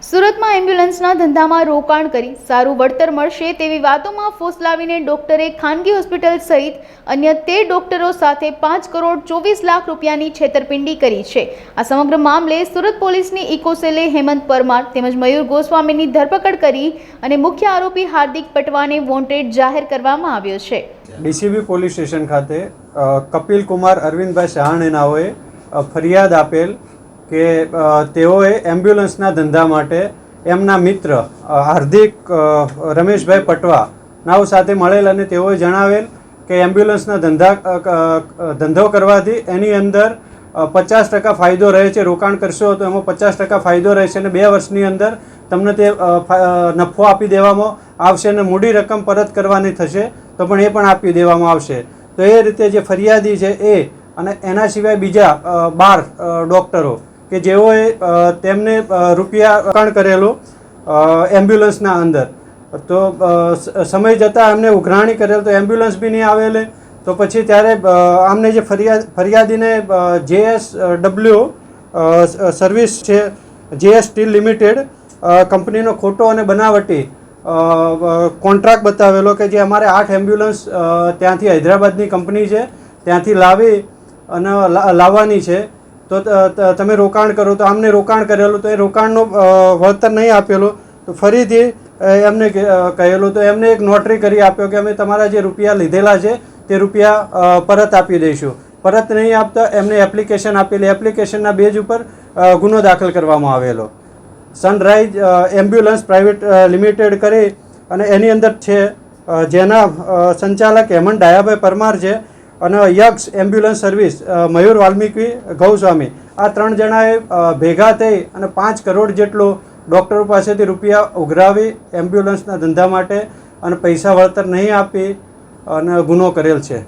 સુરતમાં એમ્બ્યુલન્સના ધંધામાં રોકાણ કરી સારું વળતર મળશે તેવી વાતોમાં ફોસલાવીને ડોક્ટરે ખાનગી હોસ્પિટલ સહિત અન્ય 13 ડોક્ટરો સાથે 5 કરોડ 24 લાખ રૂપિયાની છેતરપિંડી કરી છે। આ સમગ્ર મામલે સુરત પોલીસની ઇકોસેલે હેમંત પરમાર તેમજ મયુર ગોસ્વામીની ધરપકડ કરી અને મુખ્ય આરોપી હાર્દિક પટવાને વોન્ટેડ જાહેર કરવામાં આવ્યો છે। ડીસીબી પોલીસ સ્ટેશન ખાતે કપિલ કુમાર અરવિંદભાઈ સહાણે નાઓએ ફરિયાદ આપેલ કે તેઓએ એમ્બ્યુલન્સના ધંધા માટે એમના મિત્ર હાર્દિક રમેશભાઈ પટવા નાઓ સાથે મળેલ અને તેઓએ જણાવેલ કે એમ્બ્યુલન્સના ધંધો કરવાથી એની અંદર 50% ફાયદો રહે છે, રોકાણ કરશો તો એમાં 50% ફાયદો રહેશે અને 2 વર્ષની અંદર તમને તે નફો આપી દેવામાં આવશે અને મૂડી રકમ પરત કરવાની થશે તો પણ એ પણ આપી દેવામાં આવશે। તો એ રીતે જે ફરિયાદી છે એ અને એના સિવાય બીજા 12 ડૉક્ટરો કે જેઓએ તેમને રૂપિયા રોકાણ કરેલું એમ્બ્યુલન્સના અંદર, તો સમય જતાં એમને ઉઘરાણી કરેલ તો એમ્બ્યુલન્સ બી નહીં આવેલે। તો પછી ત્યારે આમને જે ફરિયાદીને JSW સર્વિસ છે, JS સ્ટીલ લિમિટેડ કંપનીનો ખોટો અને બનાવટી કોન્ટ્રાક્ટ બતાવેલો કે જે અમારે 8 એમ્બ્યુલન્સ ત્યાંથી હૈદરાબાદની કંપની છે ત્યાંથી લાવી અને લાવવાની છે, તો તમે રોકાણ કરો। તો આમને રોકાણ કરેલું તો એ રોકાણનું વળતર નહીં આપેલું તો ફરીથી એમને કહેલું તો એમને એક નોટરી કરી આપ્યો કે અમે તમારા જે રૂપિયા લીધેલા છે તે રૂપિયા પરત આપી દઈશું। પરત નહીં આપતા એમને એપ્લિકેશન આપેલી, એપ્લિકેશનના બેઝ ઉપર ગુનો દાખલ કરવામાં આવેલો। સનરાઈઝ એમ્બ્યુલન્સ પ્રાઇવેટ લિમિટેડ કરી અને એની અંદર છે જેના સંચાલક હેમંત ડાયાભાઈ પરમાર છે અને યક્ષ એમ્બ્યુલન્સ સર્વિસ મયુર વાલ્મીકી ગૌસ્વામી, આ 3 જણાએ ભેગા થઈ અને 5 કરોડ જેટલો ડૉક્ટરો પાસેથી રૂપિયા ઉઘરાવી એમ્બ્યુલન્સના ધંધા માટે અને પૈસા વળતર નહીં આપી અને ગુનો કરેલ છે।